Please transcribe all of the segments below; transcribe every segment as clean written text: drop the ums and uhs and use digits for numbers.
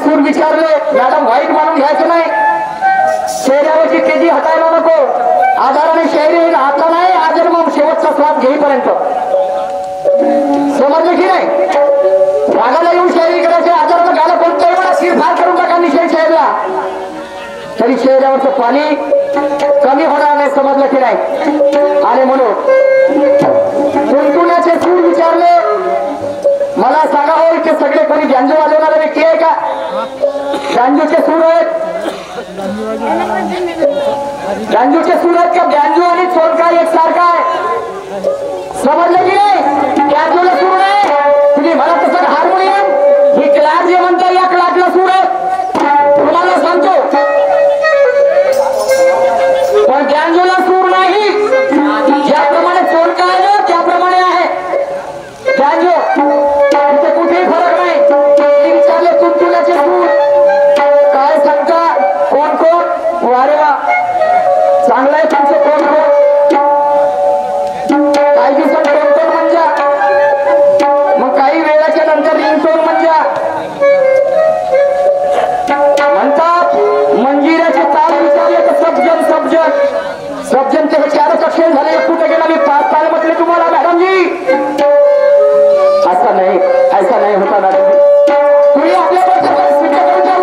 सूर विचारले मॅडम वाईट मानून घ्यायचं नाही शहरावरची तेजी हटायला नको आधाराने शहरी हातला नाही आजर मग शेवटचा स्वाद घेईपर्यंत समजलं की नाही रागाला येऊन शहरी करायचे आजाराला गाला बोलतोय शिर फार करून टाका निषेध शहरला तोंडावरचं पाणी कमी होणार नाही, समजलं की नाही? आणि म्हणून टुनटुण्याचे सूर विचारले, मला सांगा हो इथे सगळे कोणी गांजू वाजवणारे व्यक्ती आहे का? गांजूचे सूर आहेत, गांजूचे सूर आहेत का? गांजू आणि सोनका एक सारखा आहे, समजलं की नाही? गांजूला सूर आहे, तुम्ही म्हणा तसं हार्मोनियम ही क्लास जे म्हणता या क्लासला सूर आहे, तुम्हाला सांगतो. पण गांजूला सूर नाही, ज्याप्रमाणे सोनका आहे ना त्याप्रमाणे आहे गांजू, इथे कुठेही फरक नाही. विचारले टुनटुण्याचे सूर काय सांगता, कोण कोण? वारे वा, चांगलं आहे तुमचं. कोण कोण? काही दिवसात टोन म्हणजे, मग काही वेळाच्या नंतर रिंगटोन म्हणजे म्हणतात. मंजिऱ्याचे ताल विचारले तर सबजन सबजन सबजनचे हे 4 अक्षर झाले, कुठे गेला? मी 5 ताल म्हटले तुम्हाला मॅडमजी. असं नाही, ऐसा नाही होता मॅडमजी. तुम्ही आपल्या प्रश्नाचं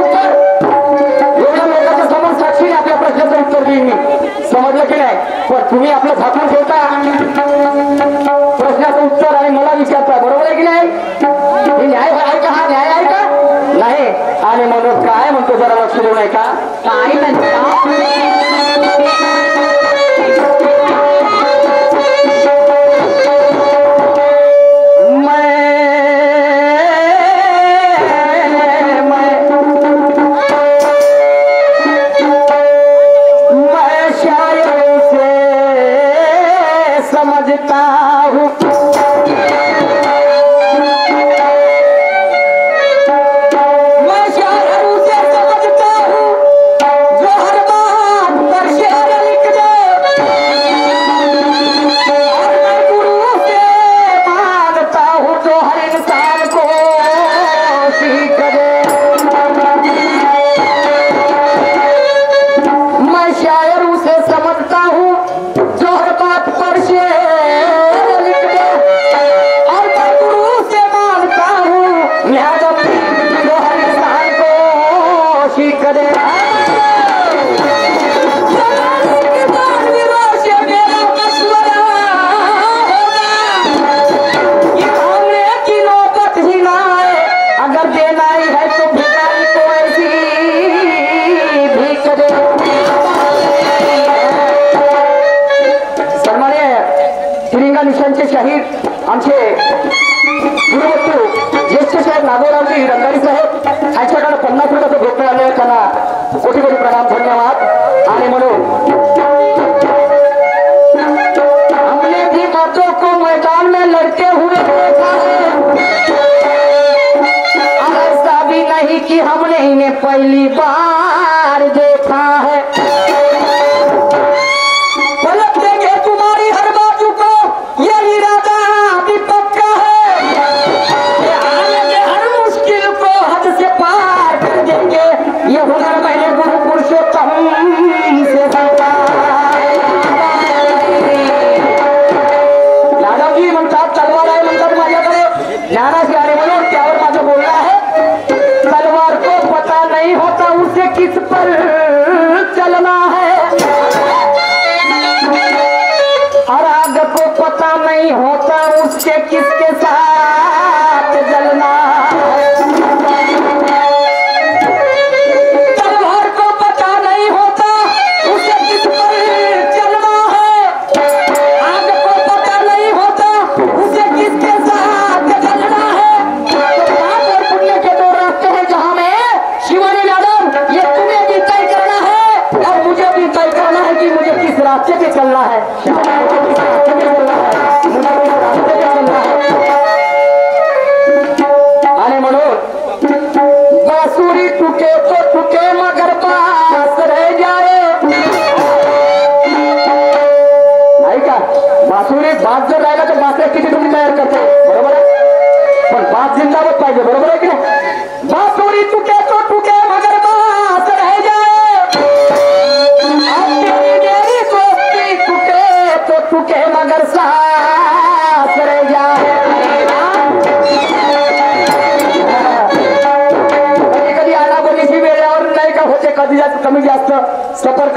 उत्तर, एवढ्या लोकांच्या समोर साक्षीने आपल्या प्रश्नाचं उत्तर देईन मी, समजलं की नाही? पण तुम्ही आपलं झाकून ठेवता प्रश्नाचं उत्तर आणि मला विचारता, बरोबर आहे की नाही? हे न्याय आहे का? हा न्याय आहे का? नाही. आणि म्हणून काय म्हणतो जरा लक्ष देऊ नये का? काय म्हणतो समझता हूँ मैं शायर उसे समझता हूँ जो हर बात पर शेर लिख दे, और मैं गुरु से मांगता हूँ जो हर इंसान को सीख दे। मैं शायर उसे समझता हूँ जो हर बात पर शेर लिख दे, और मैं गुरु से मांगता हूँ मैडम जो हर इंसान को सीख दे। मेरा मशवरा होगा ये मांगने की नौबत ही ना आए, अगर देना ही है तो भिखारी को ऐसी भीख दे। तिरंगा निशांचे शाहीर आमचे गुरुवत्तू ज्येष्ठ साहेब नागोरावजी रंगारी साहेब यांच्याकडे 50 रुपयाचं भेटणं आले, त्यांना कोटी कोटी प्रणाम, धन्यवाद. आणि म्हणून हमने भी मर्दों को मैदान में लड़ते हुए देखा है, और ऐसा भी नहीं कि हमने इन्हें पहली बार देखा है. पलट देंगे तुम्हारी हर बाजू को, ये इरादा भी पक्का है, ये आगे हर मुश्किल को हद से पार कर देंगे, ये हुनर मैंने गुरु पुरुषोत्तम से सीखा. यादवजी म्हणतात तलवार आहे, म्हणतात माझ्याकडे ज्ञानाची, आणि म्हणून त्यावर माझं बोलणं आहे. तलवार को पता नहीं होता उसे किस पर चलना है, और आग को पता नहीं होता उसके किसके साथ जलना है. तलवार को पता नहीं होता उसे किस पर चलना है, आग को पता नहीं होता उसे किसके साथ जलना है. तो पाप और पुण्य के 2 रास्ते हैं जहां में शिवानी मैडम ये तुम्हें भी तय करना है और मुझे भी तय करना है कि मुझे किस रास्ते पे चलना है. आणि म्हणून बासुरी टुके तो टुके मगर पास रह जाए, नाही का? बासुरी बास जर राहिला तर बासऱ्या किती तुम्ही तयार करतो, बरोबर आहे? पण बास जिंदाबाद पाहिजे, बरोबर आहे की नाही? बासुरी टुके तो टुके मगर पास रह जाए, मेरी दोस्ती टुके तो टुके मगर साथ रह जाए. कधी कधी आणाबोलीची वेळेवर नाही का होते, कधी जास्त कमी जास्त सफर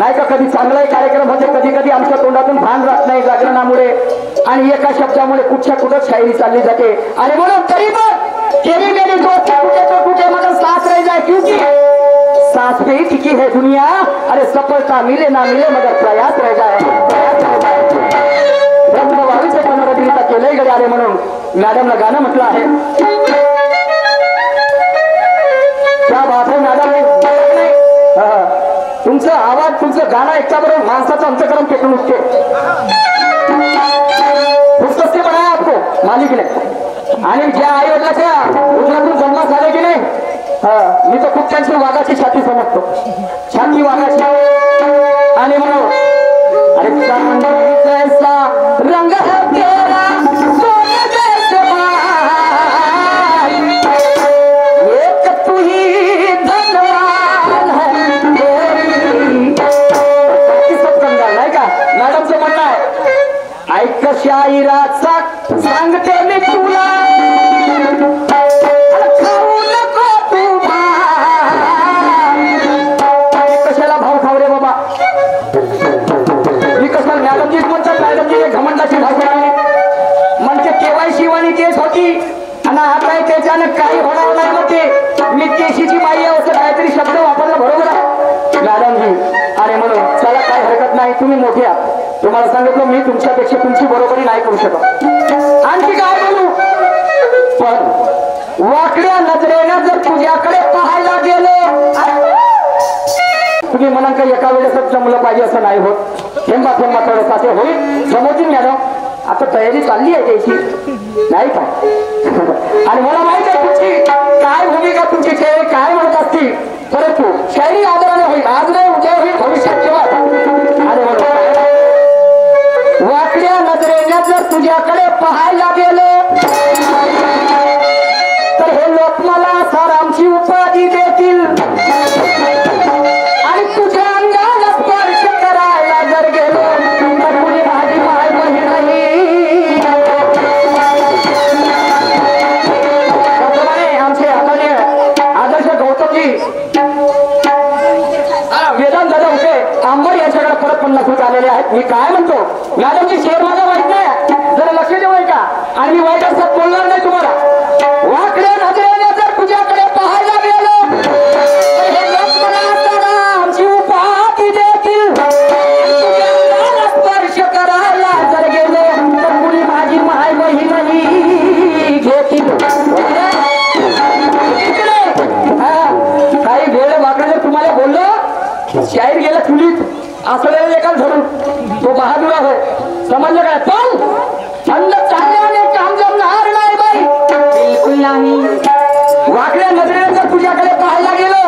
नाही का कधी चांगलाही कार्यक्रम होते, कधी कधी आमच्या तोंडातून भान राहत नाही जागरणामुळे आणि एका शब्दामुळे कुठच्या कुठं शायरी चालली जाते. आणि म्हणून तरी पण तेरी मेरी दोस्त टूटे तो टूटे मगर साथ रह जाए, क्योंकि सांस पे ही टिकी है दुनिया. अरे सफलता मिले ना मिले मगर प्रयास रह जाए. रंगभावीचे मनोरंजन केलंय गडे. अरे म्हणून मॅडमला गाणं म्हटलं आहे. क्या बात है मॅडम. तुमचं आवाज तुमचं गाणं ऐकता बरोबर माणसाचं अंतकरण पेटून उठते. पुस्तक से बनाया आपको मालिक ने. आणि ज्या आई वडिलाच्या उजलातून जन्मास झाले की नाही, मी तर खूप त्यांची वाघाची छाती समजतो. छाती वाघाची. आणि म्हणून अरे जैसा रंग है तेरा सोने जैसे भाई, एक तू ही धनवान है तेरी. सब कंगाल नाही का मॅडमचं म्हणणं आहे. ऐक शायराचा सांगते मी तुला, खाऊ नको तू कशाला भाव खाऊ रे बाबा. मी कशाला मॅडमजीच म्हणतात. मॅडमजी घमंडाची भाषा म्हणजे केवायसी वाणी केस होती आणि आता त्याच्यानं काही होणार नाही म्हणते. मी केशीची माई आहे असं काहीतरी शब्द वापरला बरोबर आहे मॅडमजी. आणि म्हणून चला काही हरकत नाही, तुम्ही मोठे आहात. तुम्हाला सांगितलं मी तुमच्यापेक्षा तुमची बरोबरी नाही करू शकत. आणखी काय बोलू. पण वाकड्या नजरेनं जर तुझ्याकडे पाहायला गेलो, तुम्ही म्हणा काही एका वेळेसच जमलं पाहिजे असं नाही होत. थेंबा थेंबा थोडं ते होईल. जमवतील मॅडम. आता तयारी चालली आहे त्याची नाही का. आणि मला माहित आहे तुमची काय भूमिका, तुमची शायरी काय म्हणत असतील. परंतु शायरी आदराने होईल. आज नाही उद्या होईल, भविष्यात केव्हा. आणि म्हणून वाकड्या नजरेने जर तुझ्याकडे पाहायला गेलो तर हे लोक मला सारामची उपाधी देतील. आणि तुझ्या अंगाला स्पर्श करायला जर गेलो तर कुणी माझी माय बहीण नाही. त्याप्रमाणे आमचे आदरणीय आदर्श गौतमजी वेदांत दादा होते आंबड याच्याकडे परत 50 फूट आलेले आहेत. मी काय म्हणतो मॅडमची शेअर माझा वाईट नाही, जरा लक्ष देऊ का. आणि मी वाईट असं बोलणार नाही तुम्हाला. वाकड्या नजरेने जर तुझ्याकडे पाहायला गेलो हे लोक मला आमची उपाधी देतील. स्पर्श करायला जर गेलो तर कुणी माझी माय बहीण घेतील. काही वेळ वाकडे जर तुम्हाला बोललो शाहीर गेला चुलीत असलेल्या एकाच धरून तो बहादुर आहे. समजलं काय. पण अंध चालल्याने काम जमणार नाही बाई, बिलकुल नाही. वाकड्या नजरेने जर तुझ्याकडे पाहायला गेलो,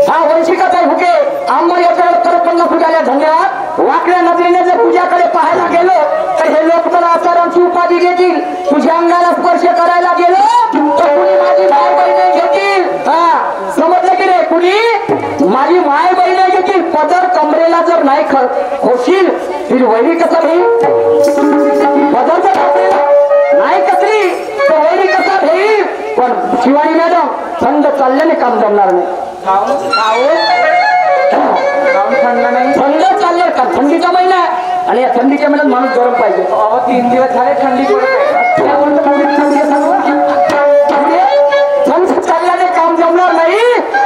हा वंशिकाचा हुके आंबा याच्याकडे परत 50 फूट आल्या. धन्यवाद. वाकड्या नजरेने जर तुझ्याकडे पाहायला गेलो तर हे लोक मला आसारामची उपाधी देतील. तुझ्या अंगाला स्पर्श करायला गेलो तर कुणी माझी माय बहिणी घेतील. हा समजलं की रे. कुणी माझी माय बहिणी घेतील. पदर कमरेला जर नाही खोशील तर वैरी कसा घेईल. पदरचा कमरेला नाही कसली तर वैरी कसा घेईल. पण शिवानी मॅडम थंड चालल्याने काम जमणार नाही. थंड चालले का थंडीचा महिना आणि या थंडीच्या महिन्यात माणूस गरम पाहिजे. 3 दिवस झाले थंडी थंड चालल्याने काम जमणार नाही.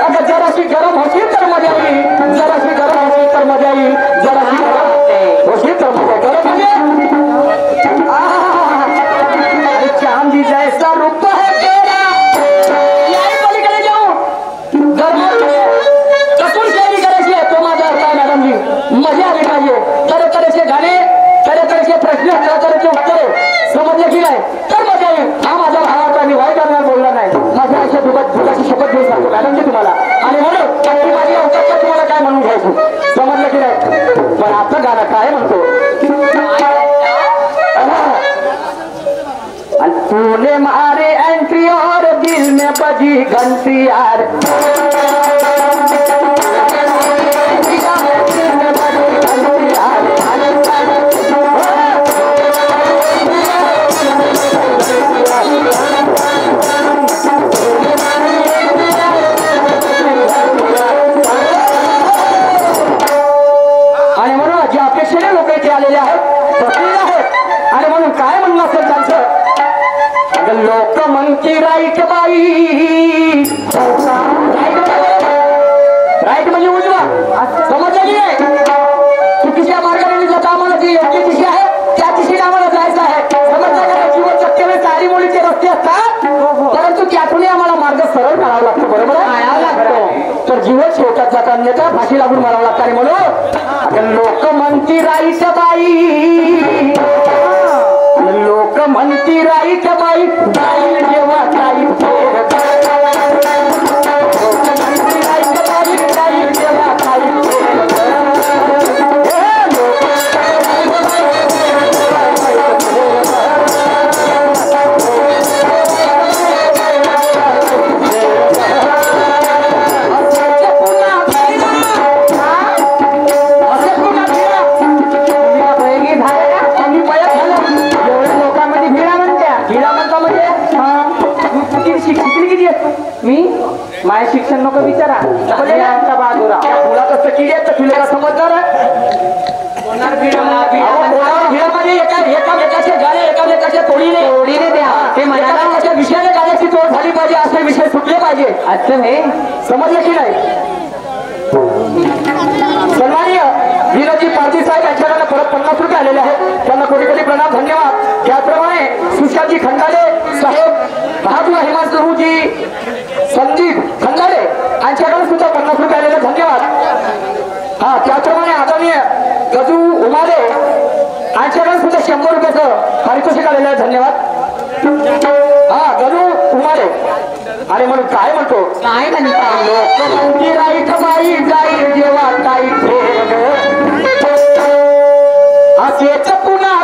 अगं जराशी गरम होशील तर मजा येईल, जराशी गरम होशील तर मजा येईल, जराशी होशील तर मजा. गरम अरे चांदी जैसा रूप है तेरा. पलीकडे जाऊ गरम कसून शायरी करायची आहे. तो माझा अर्थ आहे मॅडमजी. मजा आली पाहिजे. तऱ्हेचे गाणे, तऱ्हेचे प्रश्न, तऱ्हेचे उत्तरे समजले की नाही तर मजा येईल. हा माझा भावाचा मी वाईट करणार बोलला नाही. माझ्या अशा दुधाची शपथ घेऊन सांगतो मॅडमजी तुम्हाला. आणि म्हणून माझी अवकाश तुम्हाला काय म्हणून घ्यायचं समजलं की नाही. पण आता गाणं काय म्हणतो. तूने मारे एंट्री और दिल में बजी घंटी यार. म्हणती राईट बाई, राईट म्हणजे उजवा, समजलं की नाही? चुकीच्या मार्गाने जाता आम्हाला जी योग्य दिशा आहे त्या दिशेने आम्हाला जायचं आहे, समजलं का? जीवन सत्य चारी मुलीचे रस्ते असतात, परंतु त्यातून आम्हाला मार्ग सरळ काढावा लागतो, बरोबर लागतो. तर जीवन शेवटात जाता अन्यथा फाशी लागून मारावं लागतं. आणि म्हणून लोक म्हणती राईट बाई, लोक म्हणती राईट बाई, जाईल जेव्हा राईट माय शिक्षण नको विचारा, बहादुरा तुला कसं किडी आहे तुला का समजणार एकामेकाच्या गाड्या एकामेकाच्या तोडीने द्या, ते म्हणाला विषयाने गाड्याची तोड झाली पाहिजे, असे विषय सुटले पाहिजे. असं हे समजलं की नाही? सन्माननीय विनोदी पाटील साहेब यांच्याकडे परत 50 रुपये आलेले आहेत, त्यांना कोटी कोटी प्रणाम, धन्यवाद. त्याचप्रमाणे सुशांतजी खंडाले साहेब, बहादूर हिमांशूजी, संदीप खंडाले यांच्याकडे सुद्धा 50 रुपये आलेले, धन्यवाद. हा, त्याचप्रमाणे आदरणीय गजू उमाले यांच्याकडे सुद्धा 100 रुपयाचं पारितोषिक आलेलं आहे, धन्यवाद. हा, गजू उमाले. आणि म्हणून काय म्हणतो, काय म्हणता? लोक म्हणती राईट बाई, जाईल जेव्हा काही असेच पुन्हा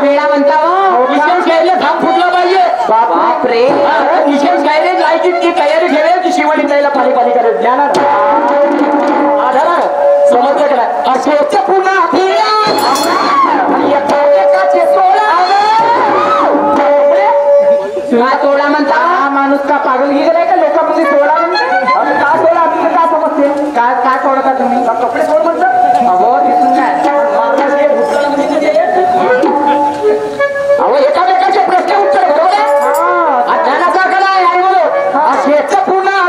वेळा म्हणता विशेष गायले थांब फुटला पाहिजे. बापरे, विशेष गायले जायची ती तयारी ठेवेल, ती शिवानी जायला पाणी पाणी करेल, ज्ञानात आधार समजलं का नाही? असेच पुन्हा सोळा म्हणता. माणूस का पागल गेलाय का? लोकांमध्ये सोळा म्हणते का? सोळा तुमचं का समजते? काय सोडता तुम्ही? कपडे सोड म्हणतात. अहो दिसून काय अहो एकामेकाचे प्रश्न उत्तर बरोबर आहे, ज्ञानाचा कला आहे. आणि म्हणून असेच पुन्हा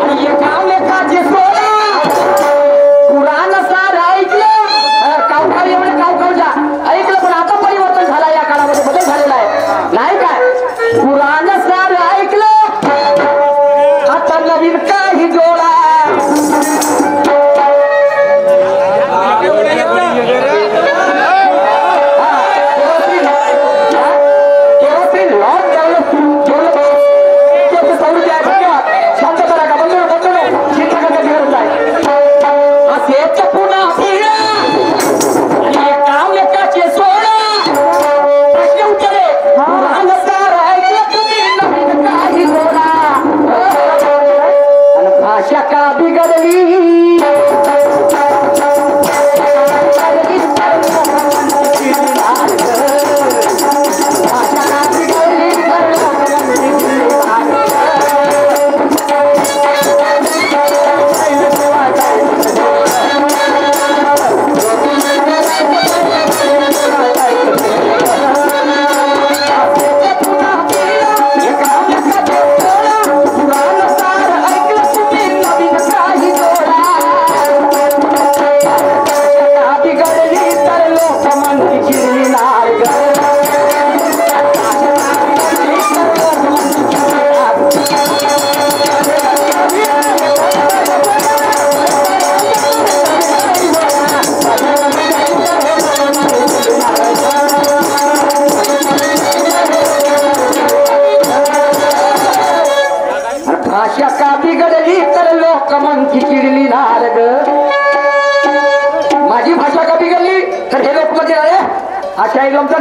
आणि एकामेकाचे सोळा पुराण सार ऐकलं, कावकाळी म्हणजे कावकावजा ऐकलं, पण आता परिवर्तन झालं, या काळामध्ये बदल झालेला आहे, नाही काय? पुराण सार ऐकलं, आता नवीन काही जोडा.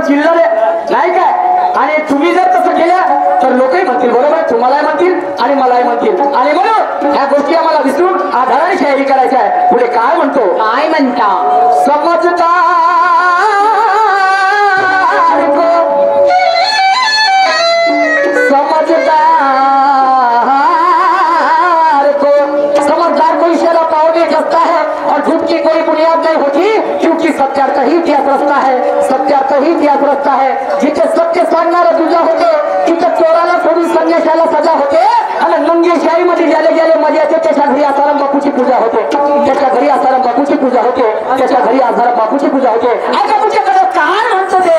चिल्लर नाही काय? आणि तुम्ही जर तसं केलं तर लोकही म्हणतील, बरोबर, तुम्हालाही म्हणतील आणि मलाही म्हणतील. आणि म्हणून ह्या गोष्टी आम्हाला विसरून आधाराने शायरी करायच्या आहे. पुढे काय म्हणतो, काय म्हणता? समजदार को इशारा पाओगे करता है और झूठ की कोई बुनियाद नहीं होती, क्योंकि सत्यार्थ ही इतिहास रचता है, सत्यार्थ तोही त्याच रस्ता आहे जिथे सत्य सांगणारा तुझा होते, तिथे चोराला सोडून संन्याशाला सजा होते. आणि मंगेशाही मध्ये ज्याला ज्याला मजा येते त्याच्या घरी आसाराम बापूची पूजा होते, त्याच्या घरी आसाराम बापूची पूजा होते, त्याच्या घरी आसाराम बापूची पूजा होते. ऐका तुझ्याकडे काय म्हणतो ते.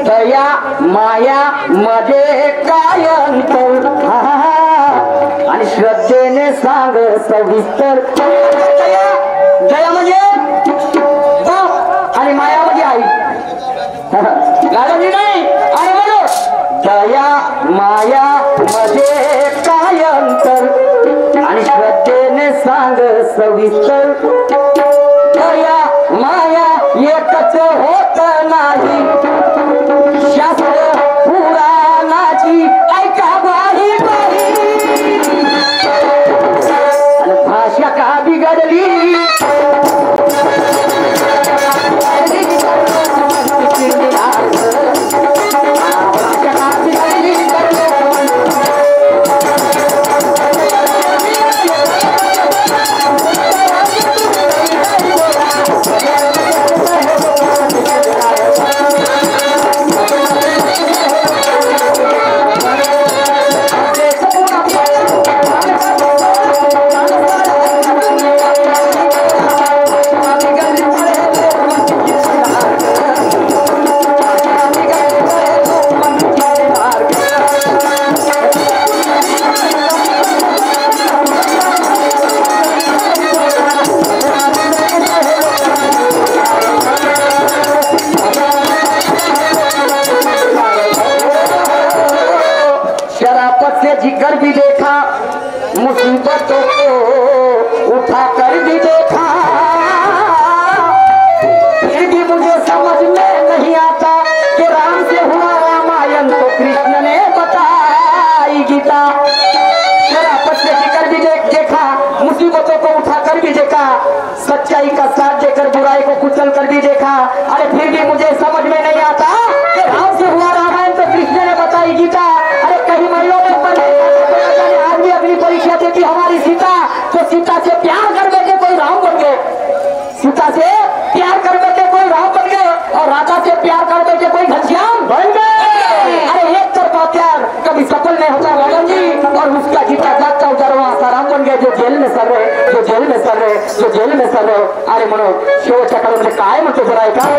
दया माया मध्ये काय अंतर, आणि श्रद्धेने सांग सविस्तर. दया म्हणजे बाप आणि माया म्हणजे आई. गाडी नाही आणि म्हणून दया माया मध्ये काय अंतर, आणि श्रद्धेने सांग सविस्तर. दया माया एकच होत नाही, शास्त्र पुराणाची ऐका बाही बाही. आणि भाषा का बिघडली जिगर भी देखा, मुसीबतों को उठा कर भी देखा, फिर भी मुझे समझ में नहीं आता कि राम से हुआ रामायण तो कृष्ण ने बताई गीता. शराफत से जिगर भी देखा, मुसीबतों को उठा कर भी देखा, सच्चाई का साथ देकर बुराई को कुचल कर भी देखा. अरे फिर भी मुझे समझ में नहीं आता कि राम से हुआ रामायण तो कृष्ण ने बताई गीता. अरे कहीं महिलों में आज भी अगली परीक्षा देती हमारी सीता, तो सीता से प्यार कर बैठे कोई राम बन गए, सीता से प्यार कर बैठे कोई राम बन गए, और राधा से प्यार कर बैठे कोई घनश्याम बन गए. अरे एक तरफा प्यार कभी सफल नहीं होता रावण जी, और उसका जीता जागता उतारवा आसाराम बन गए, जो जेल में सर रहे, जो जेल में सर रहे, जो जेल में सर रहे. अरे म्हणून शेवटच्या काळामध्ये काय म्हणतो जरा ऐका.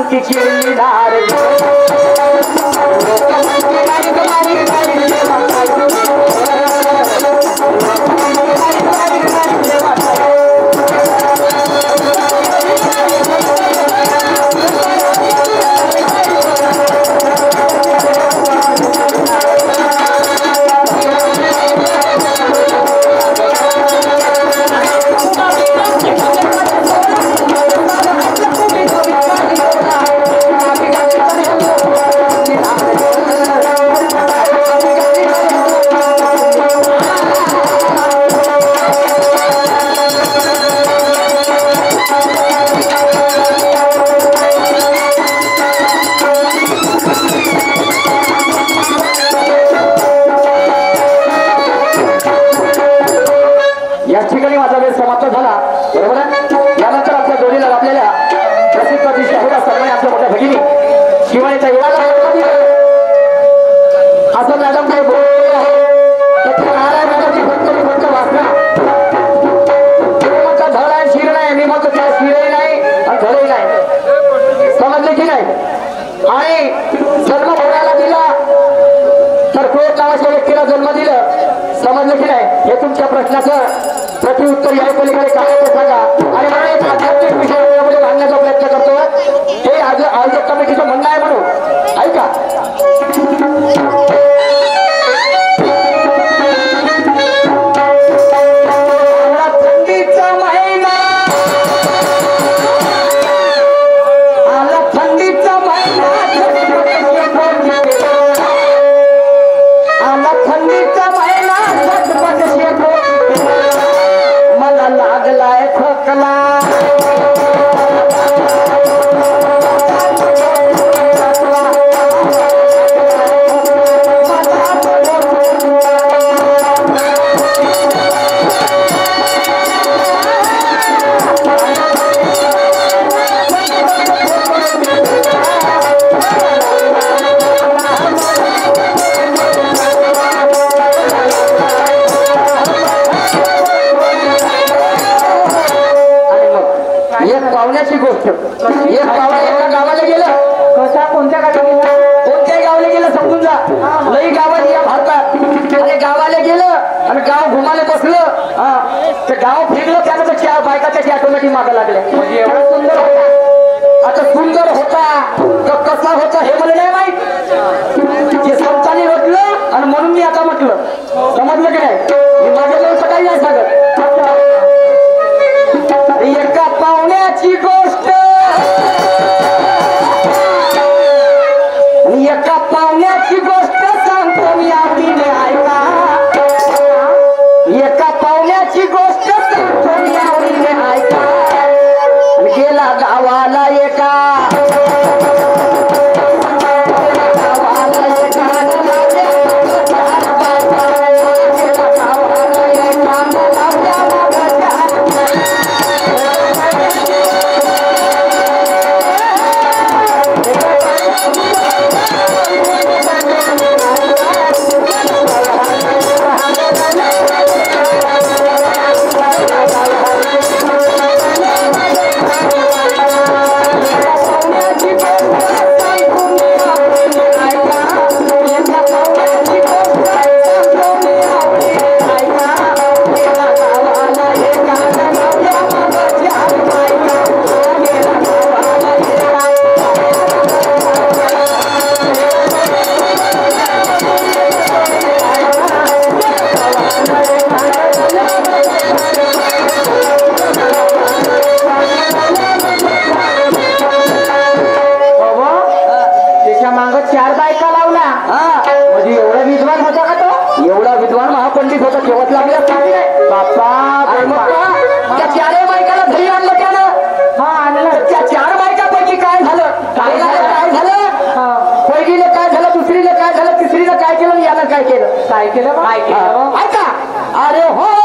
लोकांची केली नार प्रत्युत्तर या पलीकडे काय ते सांगा आणि मला एक आध्यात्मिक विषयामध्ये मांडण्याचा प्रयत्न करतो हे आज आयोजक कमिटीचं म्हणणं आहे म्हणून ऐका मागा लागले म्हणजे एवढा सुंदर होता आता सुंदर होता तर कसा होता हे मला नाही माहित जे संतांनी म्हटलं आणि म्हणून मी आता म्हटलं समजलं की नाही मी माझ्याजवळ सकाळी नाही सांगत एका पाहुण्याची गोष्ट एका पाहुण्याची गोष्ट सांगतो मी आवडीने ऐका एका पाहुण्याची गोष्ट सांगतो मी आवडीने ऐका गेला गावाला एका काय केलं ऐका अरे हो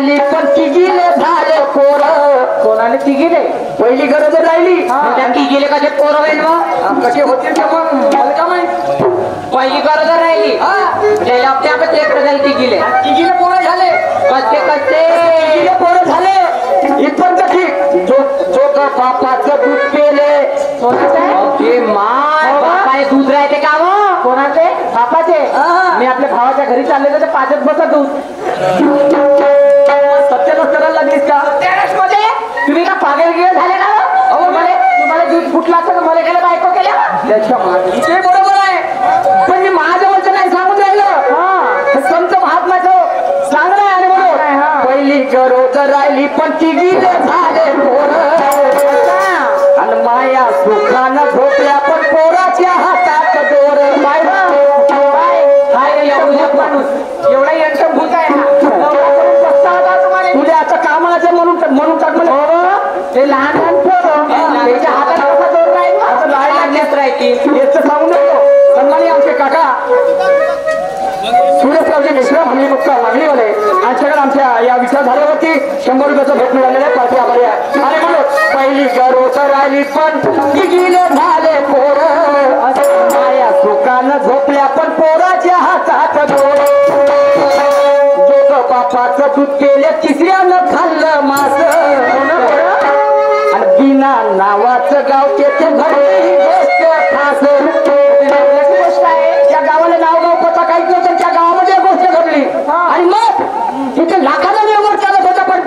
राहिली पण तिघीले झाले पोर. कोणाला तिघीले? पहिली गरज राहिली त्या तिघीले कसे पोर होईल मग कसे होतील ते मग मला का माहित. पहिली गरज राहिली तिघीले तिघीले पोरं झाले कसे कसे तिघीले पोरं झाले इथपर्यंत ठीक. जो का बापाचं दूध पेले माय बापाने दूध राहते का मग? कोणाचे? बापाचे. मी आपल्या भावाच्या घरी चालले तर पाचच बसा दूध. सत्यानाश करायला लागलीस का? मध्ये तुम्ही का पागल गिळ झाले का? अहो तुम्हाला दूध फुटला असतं तर मला गेलं बायको केल्या त्याच्या मागे बरोबर आहे पण मी महाजवळचं नाही सांगून राहिलं. संत महात्माचं सांगणं आहे म्हणून पहिली गरज राहिली पण तिघीले झाले पोर. आणि माया सुखानं झोपल्या पण पोराच्या हातात दोर. माणूस एवढा यंत्र भूत आहे तुझ्या आता कामाचं म्हणून टाक मला. ते लहान लहान पोरं त्याच्या हातात कसा दोर राहील आता लाय लागण्यात राहते हेच तर सांगू नको. सन्मानी आमचे काका सुरेशरावजी मिश्रा हमी मुक्का लागली वाले आमच्याकडे आमच्या या विचारधारेवरती 100 रुपयाचं भेट मिळालेलं आहे. पाठी आभारी आहे. अरे म्हणून पहिली गरोच राहिली पण तिघीले झाले पोर. माया सुखानं झोपल्या पण पोराच्या हातात दोर. जोग बापाचं दूध केले तिसऱ्यानं खाल्लं मास. आणि बिना नावाचं गाव तेथे घडली गोष्ट खास. गोष्ट आहे त्या गावाला नाव गाव पता काहीच नव्हतं. त्या गावामध्ये गोष्ट घडली आणि मग तिथे लाखाला व्यवहार चालत होता पण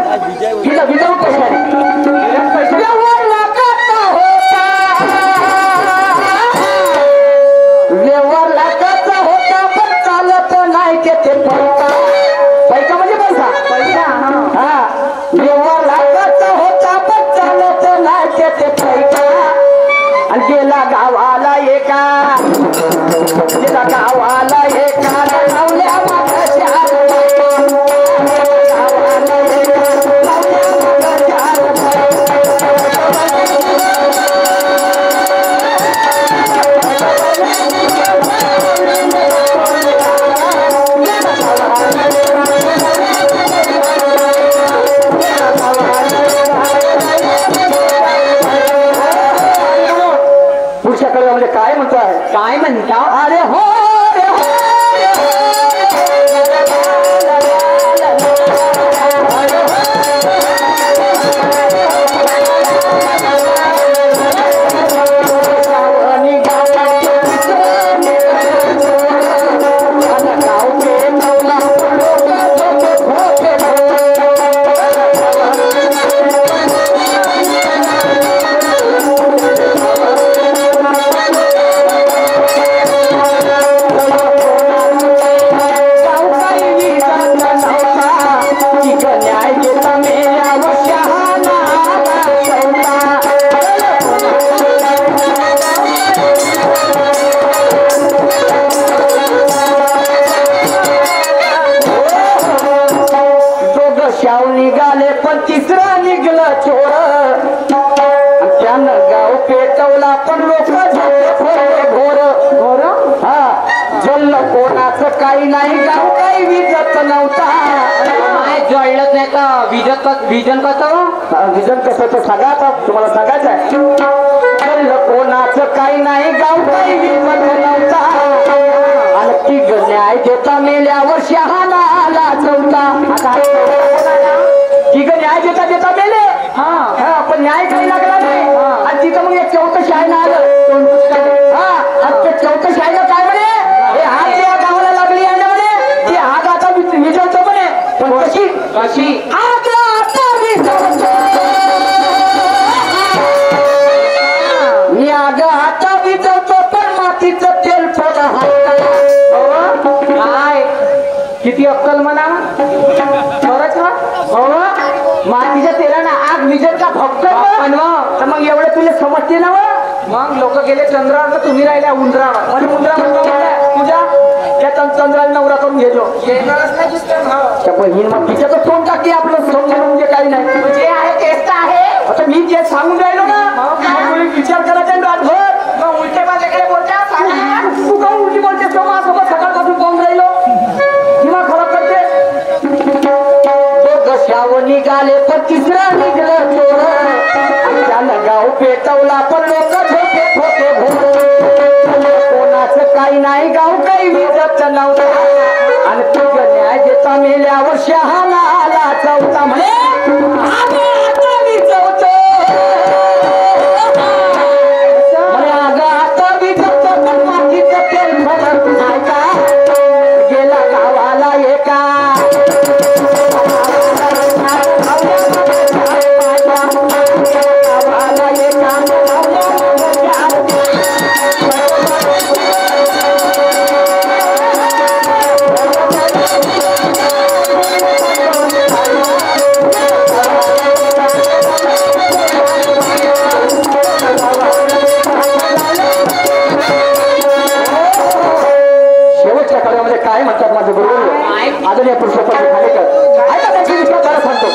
तिला विजाऊन पैसे व्यवहार लाखाचा होता. व्यवहार लाखाचा होता पण चालत नाही तेथे पैसा. पैसा म्हणजे पैसा हा व्यवहार लाखाचा होता पण चालत नाही तेथे पैसा. आणि गेला गावाला एका गावाला एका लावल्या माझ्या चार गावाला एका लावल्या पुढच्या कळव्यामध्ये काय म्हणतो आहे? काय म्हणता? अरे हो रे हो रे हो निघाले पण तिसरं निघलं चोर. त्यानं गाव पेटवला पण लोक घोर घोर. हा जळलं कोणाचं काही नाही गाव काही विजत नव्हता. जळलंच नाही तर विजन कसं? विजन कसं तर सांगा आता तुम्हाला सांगायचं आहे. जळलं कोणाचं काही नाही गाव काही विजत नव्हता. आणि ती न्याय देता मेल्यावर शहाणा आला चौथा. ठीक आहे न्याय देता देता मेले हा पण न्याय काही लागला नाही. आणि तिथं मग एक चौथं शायनं आलं. हा आणि ते चौथं शायनं काय म्हणे हे आग या गावाला लागली आहे ना म्हणे ती आग आता विजवतो म्हणे. पण कशी कशी? आग आता विजवतो मी आग आता विजवतो पण मातीचं तेल थोडं काय किती अक्कल म्हणा खरंच ना. मातीच्या तेलानं आग विजत का फक्त तर मग एवढं तुला समजते ना. मग लोक गेले चंद्रावर तर तुम्ही राहिल्या उंदरावर. म्हणजे उंदरा तुझ्या त्या चंद्राला नवरा करून घेतो. पण ही मग तिच्याचं फोन टाकते आपलं समजून म्हणजे काही नाही. जे आहे तेच तर आहे. आता मी जे सांगून राहिलो ना विचार करायचा रातभर. मग उलटे माझ्याकडे बोलता तू का उलटी बोलतेस का माझ्यासोबत सकाळपासून पाहून राहिलो किंवा खराब करते. गाव निघाले पण तिसरा निघलं चोर त्यानं गाव पेटवला पण लोक झोपेत होते भोर कोणाचं काही नाही गाव काही विजत नव्हतं आणि तुझं न्याय देता मेल्यावर शहाणा आला चौथा म्हणे आम्ही आता विजवतो म्हणे अगं आता विजवतो पण मातीचं तेल फरक नाही का गेला गावाला एका काय म्हणतात माझं बरोबर आदरणीय पुरुषोत्तम खालेकर ऐका त्याची विचार सांगतो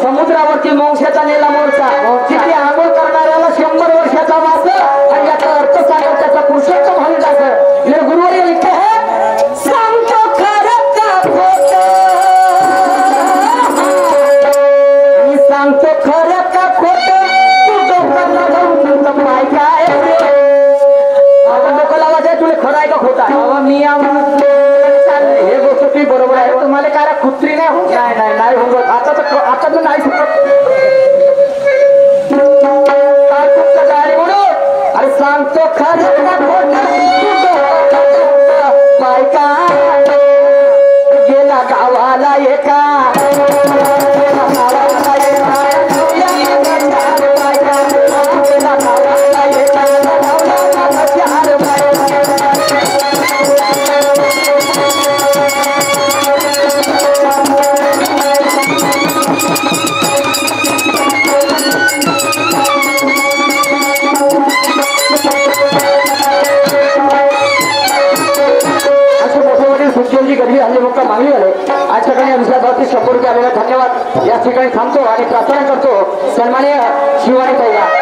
समुद्रावरती मोक्षाचा नेला मोर्चा तिथे आंघोळ करणाऱ्याला 100 वर्षाचा वास आणि याचा अर्थ सांगत त्याचा पुरुषोत्तम म्हणून जातं गुरुवारी लिखते है सांगतो खरं का खोट मी सांगतो खरं का खोट तू डोक्याला जाऊन तुमचं पाय काय आपण डोक्याला आवाज आहे तुला खरं आहे का खोटा मी हे गोष्ट तुम्ही बरोबर आहे तुम्हाला काय कुत्री नाही होत नाही होत आता तर नाही अरे सांगतो खरं बायका गेला गावाला एका मागणी झाले आज ठिकाणी विषयावरती 100 रुपये आलेला धन्यवाद या ठिकाणी थांबतो आणि प्रार्थना करतो सन्माननीय शिवानी ताईला